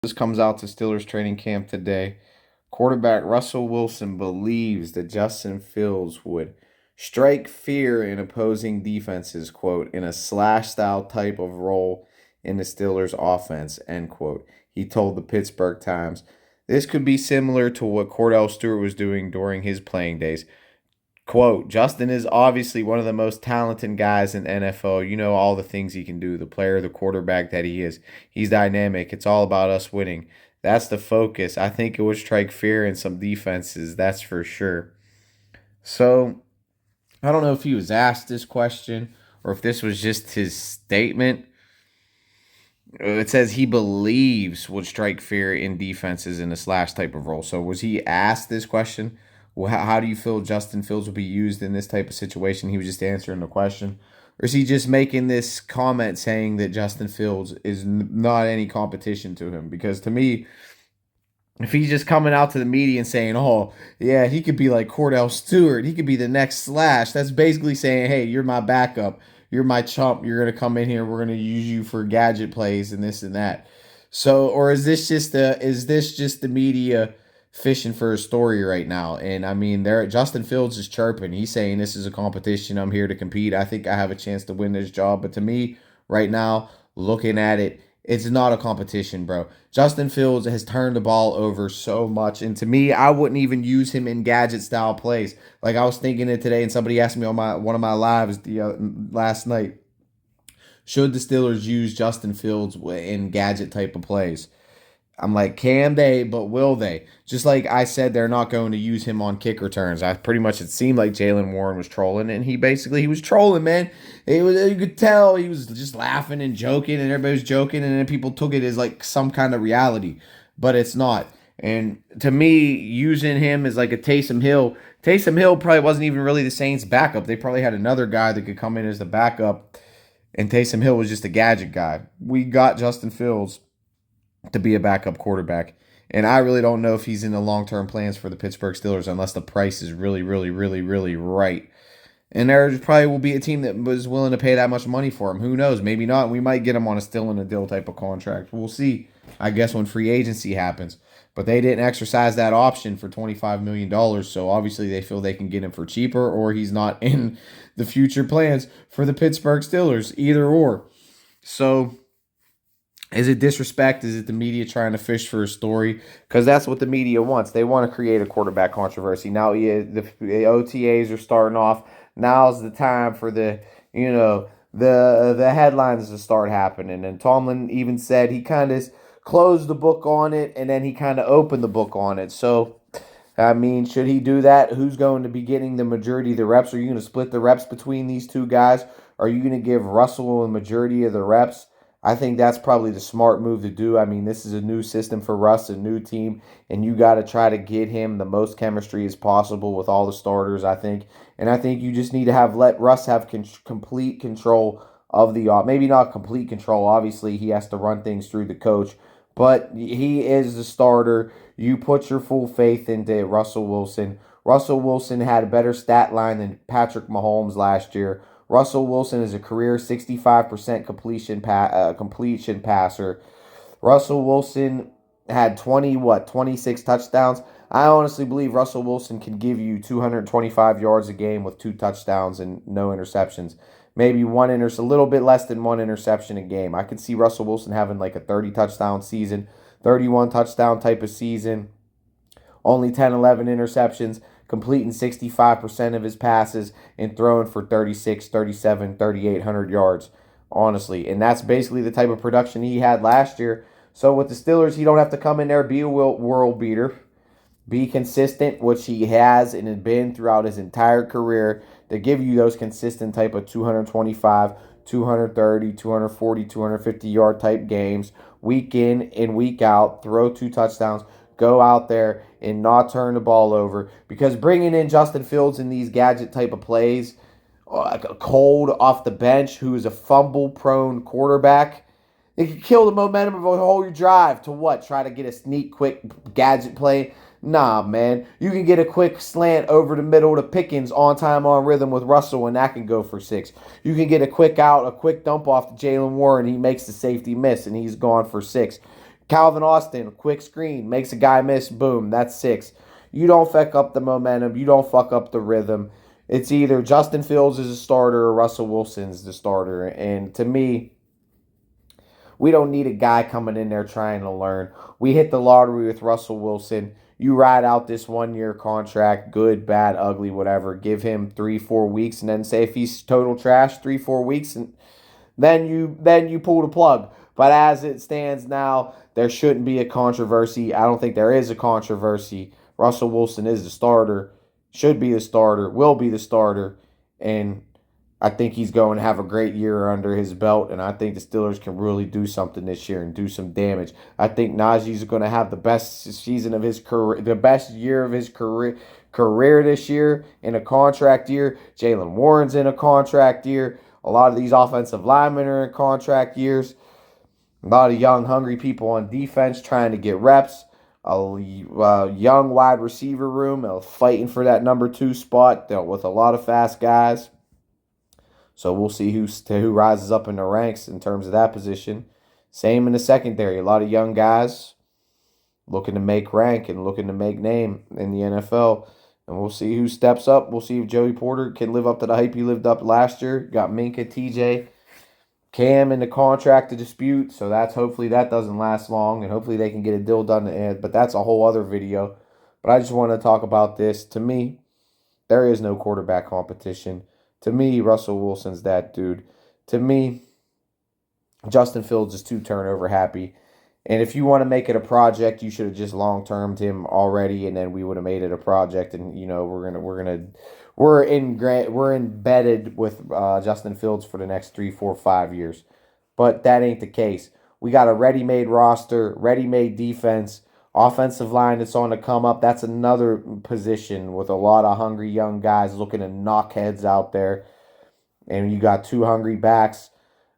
This comes out to Steelers training camp today. Quarterback Russell Wilson believes that Justin Fields would strike fear in opposing defenses, quote, in a slash style type of role in the Steelers offense, end quote. He told the Pittsburgh Times. This could be similar to what Kordell Stewart was doing during his playing days. Quote, Justin is obviously one of the most talented guys in NFL. You know all the things he can do, the player, the quarterback that he is. He's dynamic. It's all about us winning. That's the focus. I think it would strike fear in some defenses, that's for sure. So, I don't know if he was asked this question or if this was just his statement. It says he believes would strike fear in defenses in a slash type of role. So, was he asked this question? Well, how do you feel Justin Fields will be used in this type of situation? He was just answering the question. Or is he just making this comment saying that Justin Fields is not any competition to him? Because to me, if he's just coming out to the media and saying, oh, yeah, he could be like Kordell Stewart, he could be the next Slash, that's basically saying, hey, you're my backup. You're my chump. You're going to come in here. We're going to use you for gadget plays and this and that. So, or is this just the media fishing for a story right now? And I mean, there Justin Fields is chirping. He's saying this is a competition. I'm here to compete. I think I have a chance to win this job. But to me, right now, looking at it, it's not a competition, bro. Justin Fields has turned the ball over so much, and to me, I wouldn't even use him in gadget style plays. Like I was thinking it today, and somebody asked me on my one of my lives last night, should the Steelers use Justin Fields in gadget type of plays? I'm like, can they, but will they? Just like I said, they're not going to use him on kick returns. I pretty much, it seemed like Jalen Warren was trolling, and he was trolling, man. You could tell he was just laughing and joking, and everybody was joking, and then people took it as like some kind of reality, but it's not. And to me, using him as like a Taysom Hill probably wasn't even really the Saints' backup. They probably had another guy that could come in as the backup, and Taysom Hill was just a gadget guy. We got Justin Fields to be a backup quarterback. And I really don't know if he's in the long term plans for the Pittsburgh Steelers unless the price is really, really, really, really right. And there probably will be a team that was willing to pay that much money for him. Who knows? Maybe not. We might get him on a still in a deal type of contract. We'll see, I guess, when free agency happens. But they didn't exercise that option for $25 million. So obviously they feel they can get him for cheaper, or he's not in the future plans for the Pittsburgh Steelers. Either or. So is it disrespect? Is it the media trying to fish for a story? Because that's what the media wants. They want to create a quarterback controversy. Now, yeah, the OTAs are starting off. Now's the time for the headlines to start happening. And Tomlin even said he kind of closed the book on it, and then he kind of opened the book on it. So, I mean, should he do that? Who's going to be getting the majority of the reps? Are you going to split the reps between these two guys? Are you going to give Russell a majority of the reps? I think that's probably the smart move to do. I mean, this is a new system for Russ, a new team, and you got to try to get him the most chemistry as possible with all the starters, I think. And I think you just need to let Russ have complete control of maybe not complete control. Obviously, he has to run things through the coach, but he is the starter. You put your full faith into Russell Wilson. Russell Wilson had a better stat line than Patrick Mahomes last year. Russell Wilson is a career 65% completion passer. Russell Wilson had 26 touchdowns. I honestly believe Russell Wilson can give you 225 yards a game with 2 touchdowns and no interceptions. Maybe a little bit less than one interception a game. I could see Russell Wilson having like a 30 touchdown season, 31 touchdown type of season, only 10, 11 interceptions, completing 65% of his passes and throwing for 36, 37, 3,800 yards, honestly. And that's basically the type of production he had last year. So with the Steelers, he don't have to come in there, be a world beater, be consistent, which he has and has been throughout his entire career, to give you those consistent type of 225, 230, 240, 250 yard type games, week in and week out, throw 2 touchdowns, go out there and not turn the ball over. Because bringing in Justin Fields in these gadget type of plays, like a cold off the bench who is a fumble-prone quarterback, it could kill the momentum of a whole drive. To what? Try to get a sneak, quick gadget play? Nah, man. You can get a quick slant over the middle to Pickens on time, on rhythm with Russell, and that can go for 6. You can get a quick dump off to Jalen Warren. He makes the safety miss, and he's gone for 6. Calvin Austin, quick screen, makes a guy miss, boom, that's 6. You don't fuck up the momentum. You don't fuck up the rhythm. It's either Justin Fields is a starter or Russell Wilson's the starter. And to me, we don't need a guy coming in there trying to learn. We hit the lottery with Russell Wilson. You ride out this 1 year contract, good, bad, ugly, whatever. Give him 3-4 weeks, and then say if he's total trash, 3-4 weeks, and then you pull the plug. But as it stands now, there shouldn't be a controversy. I don't think there is a controversy. Russell Wilson is the starter, should be the starter, will be the starter, and I think he's going to have a great year under his belt, and I think the Steelers can really do something this year and do some damage. I think Najee's going to have the best season of his career, the best year of his career this year in a contract year. Jaylen Warren's in a contract year. A lot of these offensive linemen are in contract years. A lot of young, hungry people on defense trying to get reps. A young wide receiver room fighting for that number 2 spot with a lot of fast guys. So we'll see who rises up in the ranks in terms of that position. Same in the secondary. A lot of young guys looking to make rank and looking to make name in the NFL. And we'll see who steps up. We'll see if Joey Porter can live up to the hype he lived up last year. Got Minka, TJ, Cam in the contract to dispute. So hopefully that doesn't last long. And hopefully they can get a deal done. But that's a whole other video. But I just want to talk about this. To me, there is no quarterback competition. To me, Russell Wilson's that dude. To me, Justin Fields is too turnover happy. And if you want to make it a project, you should have just long-termed him already, and then we would have made it a project. And we're embedded with Justin Fields for the next 3, 4, 5 years. But that ain't the case. We got a ready-made roster, ready-made defense, offensive line that's on the come up. That's another position with a lot of hungry young guys looking to knock heads out there. And you got 2 hungry backs,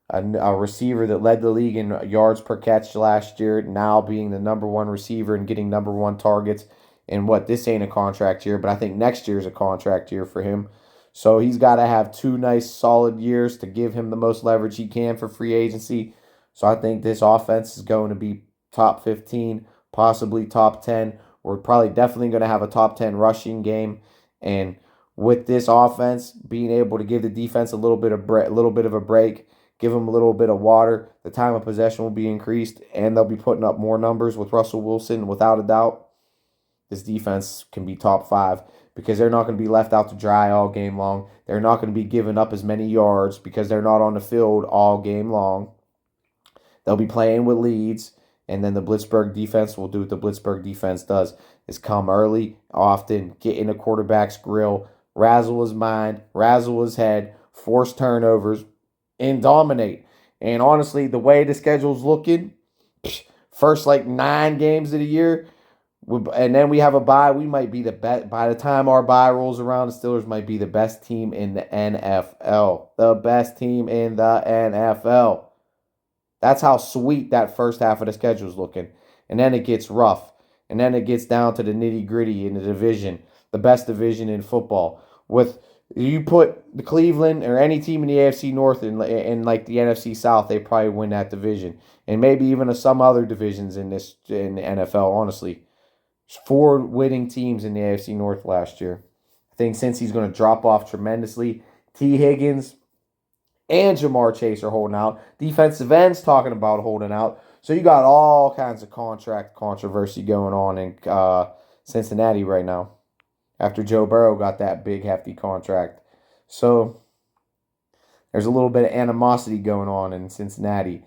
a receiver that led the league in yards per catch last year, now being the number 1 receiver and getting number 1 targets. And this ain't a contract year, but I think next year is a contract year for him. So he's got to have 2 nice solid years to give him the most leverage he can for free agency. So I think this offense is going to be top 15, possibly top 10. We're probably definitely going to have a top 10 rushing game. And with this offense, being able to give the defense a little bit of a break, give them a little bit of water, the time of possession will be increased, and they'll be putting up more numbers with Russell Wilson, without a doubt. This defense can be top 5 because they're not going to be left out to dry all game long. They're not going to be giving up as many yards because they're not on the field all game long. They'll be playing with leads, and then the Pittsburgh defense will do what the Pittsburgh defense does, is come early, often, get in a quarterback's grill, razzle his mind, razzle his head, force turnovers, and dominate. And honestly, the way the schedule's looking, first 9 games of the year, and then we have a bye, we might be the best. By the time our bye rolls around, the Steelers might be the best team in the NFL. The best team in the NFL. That's how sweet that first half of the schedule is looking. And then it gets rough. And then it gets down to the nitty-gritty in the division, the best division in football. With you put the Cleveland or any team in the AFC North in the NFC South, they probably win that division. And maybe even some other divisions in the NFL, honestly. 4 winning teams in the AFC North last year. I think since he's going to drop off tremendously, T. Higgins and Jamar Chase are holding out. Defensive ends talking about holding out. So you got all kinds of contract controversy going on in Cincinnati right now after Joe Burrow got that big, hefty contract. So there's a little bit of animosity going on in Cincinnati.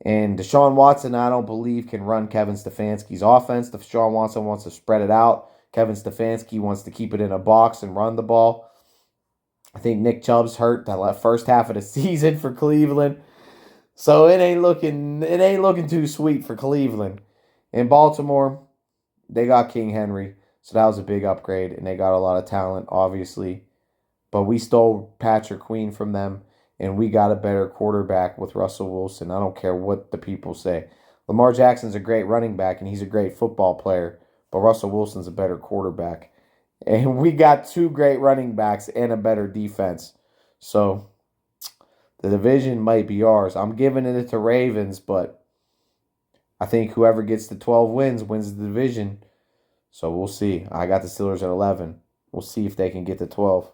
And Deshaun Watson, I don't believe, can run Kevin Stefanski's offense. Deshaun Watson wants to spread it out. Kevin Stefanski wants to keep it in a box and run the ball. I think Nick Chubb's hurt that first half of the season for Cleveland. So it ain't looking too sweet for Cleveland. In Baltimore, they got King Henry. So that was a big upgrade. And they got a lot of talent, obviously. But we stole Patrick Queen from them. And we got a better quarterback with Russell Wilson. I don't care what the people say. Lamar Jackson's a great running back, and he's a great football player. But Russell Wilson's a better quarterback. And we got 2 great running backs and a better defense. So the division might be ours. I'm giving it to Ravens, but I think whoever gets the 12 wins the division. So we'll see. I got the Steelers at 11. We'll see if they can get to 12.